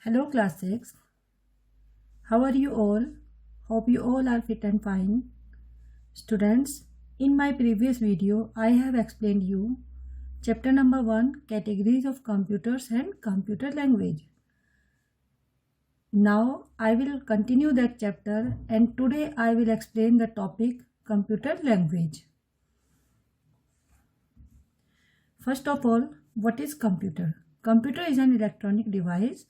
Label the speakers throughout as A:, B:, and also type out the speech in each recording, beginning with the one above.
A: Hello class 6. How are you all? Hope you all are fit and fine. Students, in my previous video, I have explained you chapter number 1, categories of computers and computer language. Now I will continue that chapter and today I will explain the topic computer language. First of all, what is computer? Computer is an electronic device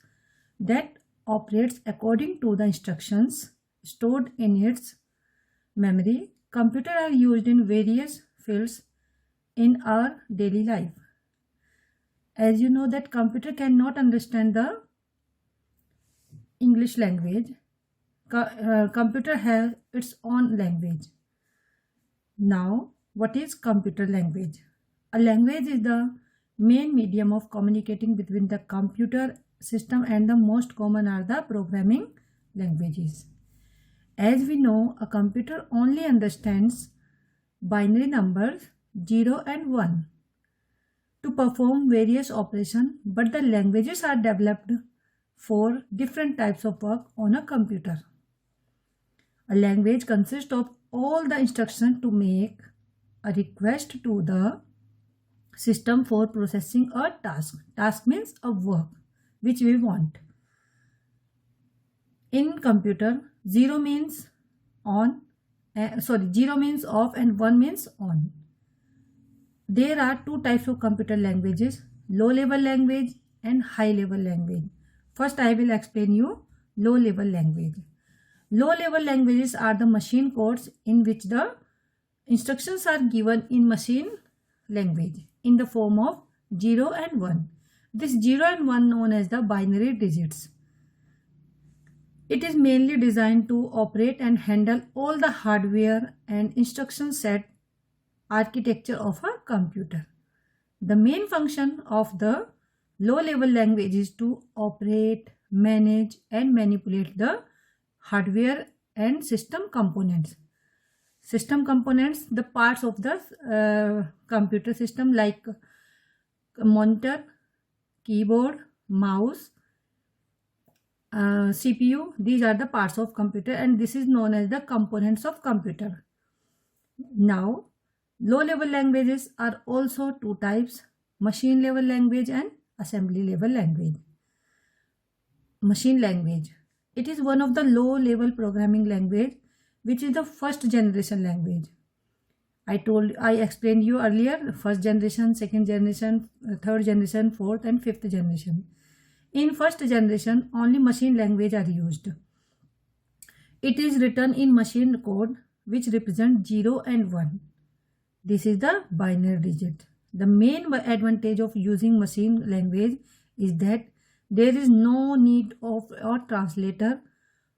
A: that operates according to the instructions stored in its memory. Computers are used in various fields in our daily life. As you know that computer cannot understand the English language. Computer has its own language. Now, what is computer language? A language is the main medium of communicating between the computer system and the most common are the programming languages. As we know, a computer only understands binary numbers 0 and 1 to perform various operations, but the languages are developed for different types of work on a computer. A language consists of all the instructions to make a request to the system for processing a task. Task means a work which we want. In computer, 0 means on, 0 means off and 1 means on. There are two types of computer languages, low level language and high level language. First I will explain you low level language. Low level languages are the machine codes in which the instructions are given in machine language in the form of 0 and 1. This 0 and 1 known as the binary digits. It is mainly designed to operate and handle all the hardware and instruction set architecture of a computer. The main function of the low level language is to operate, manage and manipulate the hardware and system components. System components, the parts of the computer system like monitor, keyboard, mouse, CPU, these are the parts of computer and this is known as the components of computer. Now, low level languages are also two types, machine level language and assembly level language. Machine language. It is one of the low level programming language which is the first generation language. I explained you earlier first generation, second generation, third generation, fourth and fifth generation. In first generation, only machine language are used. It is written in machine code which represent 0 and 1. This is the binary digit. The main advantage of using machine language is that there is no need of a translator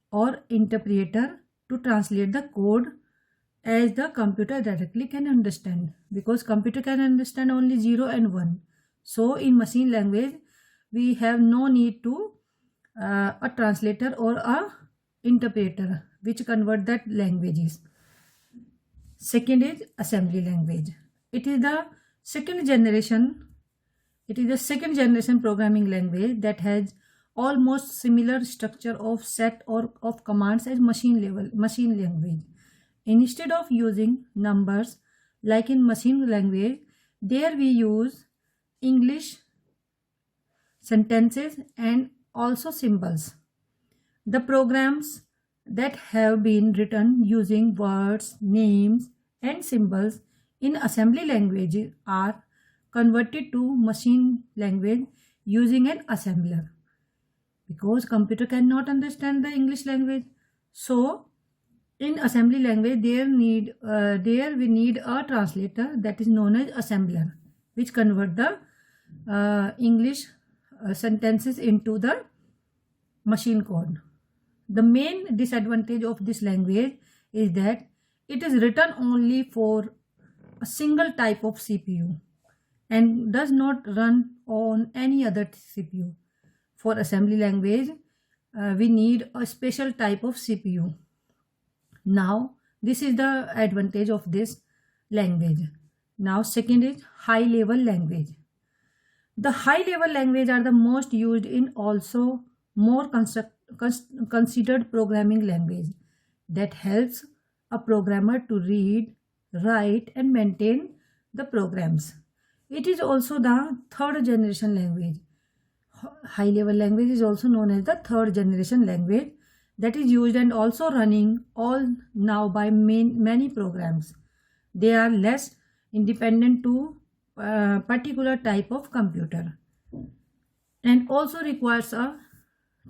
A: or interpreter to translate the code, as the computer directly can understand, because computer can understand only 0 and 1. So in machine language we have no need to a translator or a interpreter which convert that languages. Second is assembly language. It is the second generation programming language that has almost similar structure of set or of commands as machine language. Instead of using numbers like in machine language, there we use English sentences and also symbols. The programs that have been written using words, names and symbols in assembly language are converted to machine language using an assembler, because computer cannot understand the English language. So in assembly language there we need a translator that is known as assembler, which convert the English sentences into the machine code. The main disadvantage of this language is that it is written only for a single type of CPU and does not run on any other CPU. For assembly language, we need a special type of CPU. Now, this is the advantage of this language. Now, second is high level language. The high level language are the most used in also more considered programming language that helps a programmer to read, write, and maintain the programs. It is also the third generation language. High level language is also known as the third generation language that is used and also running all now by many programs. They are less independent to particular type of computer and also requires a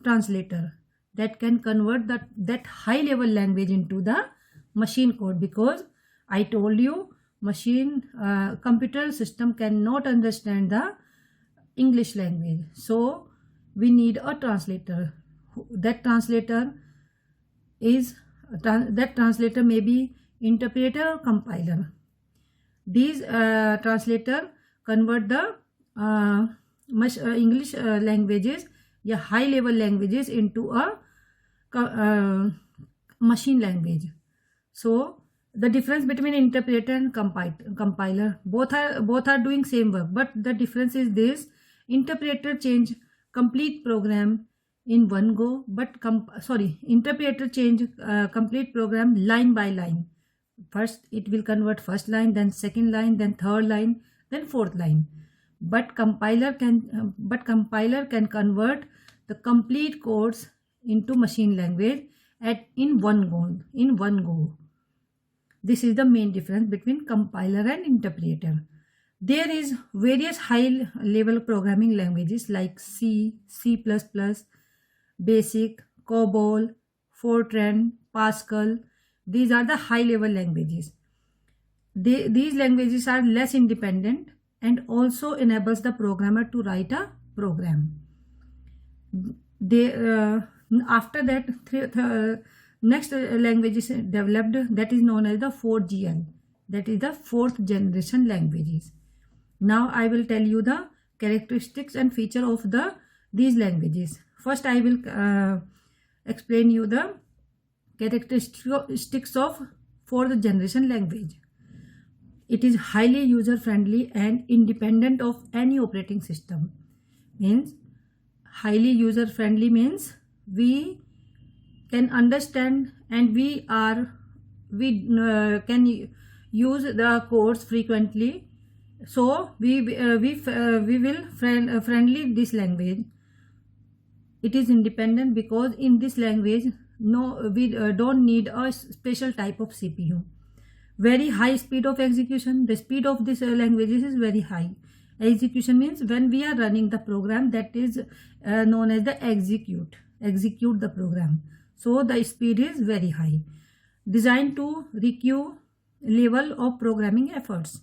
A: translator that can convert that high level language into the machine code, because I told you machine computer system cannot understand the English language, so we need a translator. That translator may be interpreter or compiler. These translator convert the English languages या high level languages into a machine language. So the difference between interpreter and compiler, both are doing same work, but the difference is this: interpreter change complete program in one go, but interpreter change complete program line by line. First it will convert first line, then second line, then third line, then fourth line. But compiler can convert the complete codes into machine language in one go. This is the main difference between compiler and interpreter. There is various high level programming languages like C, C++, Basic, COBOL, Fortran, Pascal. These are the high level languages. These languages are less independent and also enables the programmer to write a program. After that, next language is developed, that is known as the 4GL, that is the fourth generation languages. Now I will tell you the characteristics and feature of these languages. First I will explain you the characteristics of fourth generation language. It is highly user friendly and independent of any operating system. Means highly user friendly means we can understand and we can use the codes frequently, so we will friendly this language. It is independent because in this language we don't need a special type of CPU. Very high speed of execution. The speed of this languages is very high. Execution means when we are running the program, that is known as the execute the program. So the speed is very high. Designed to require level of programming efforts,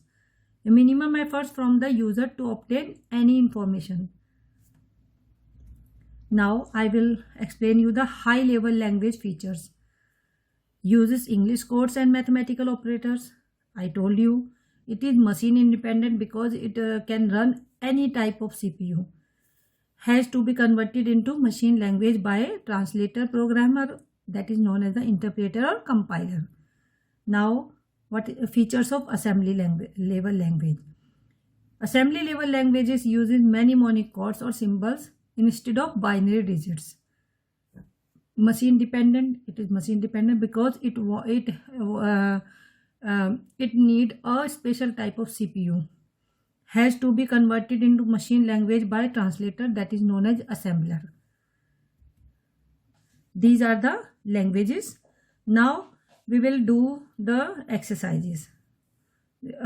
A: minimum efforts from the user to obtain any information. Now I will explain you the high level language features. Uses English codes and mathematical operators. I told you it is machine independent because it can run any type of CPU. Has to be converted into machine language by a translator programmer, that is known as the interpreter or compiler. Now what features of assembly level language? Assembly level languages uses many mnemonic codes or symbols instead of binary digits. Machine dependent. It is machine dependent because it need a special type of CPU. Has to be converted into machine language by translator, that is known as assembler. These are the languages. Now we will do the exercises.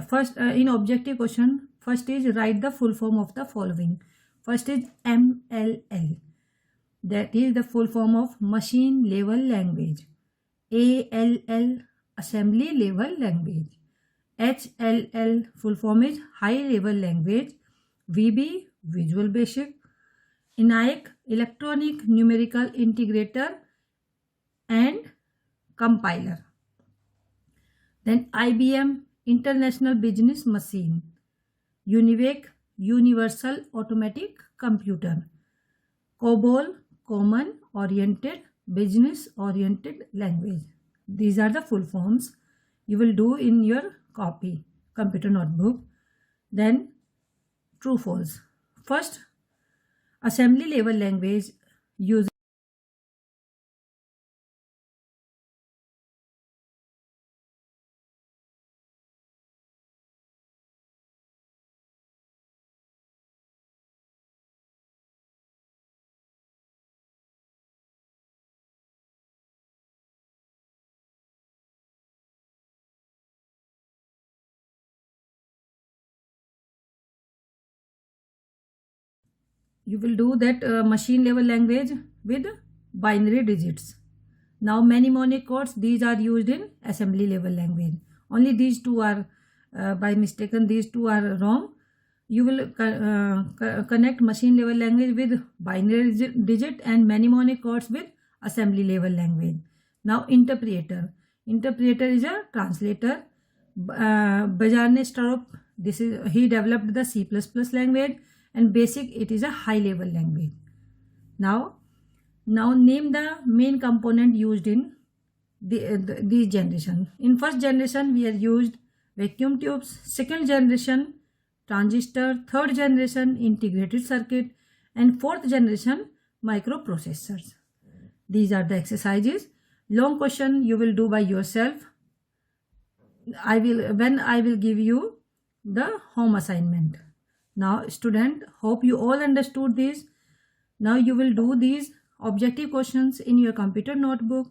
A: First in objective question, first is write the full form of the following. First is MLL. That is the full form of machine level language. ALL, assembly level language. HLL, full form is high level language. VB, Visual Basic. ENIAC, electronic numerical integrator and compiler. Then IBM, International Business Machine. UNIVAC, Universal Automatic Computer. COBOL, Common Oriented Business Oriented Language. These are the full forms. You will do in your copy, computer notebook. Then true false. First, assembly level language using you will do that machine level language with binary digits. Now mnemonic codes, these are used in assembly level language. Only these two are by mistaken, these two are wrong. You will connect machine level language with binary digit and mnemonic codes with assembly level language. Now interpreter is a translator. Bajarne Starup, this is he developed the C++ language, and basic it is a high level language. Now name the main component used in these generation. In first generation we are used vacuum tubes, second generation transistor, third generation integrated circuit, and fourth generation microprocessors. These are the exercises. Long question you will do by yourself. I will give you the home assignment. Now student, hope you all understood this. Now you will do these objective questions in your computer notebook.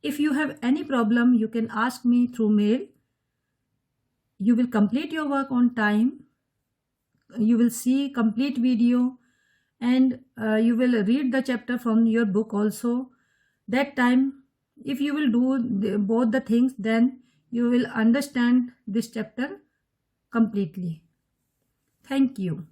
A: If you have any problem, you can ask me through mail. You will complete your work on time. You will see complete video, and you will read the chapter from your book also. That time, if you will do both the things, then you will understand this chapter completely. Thank you.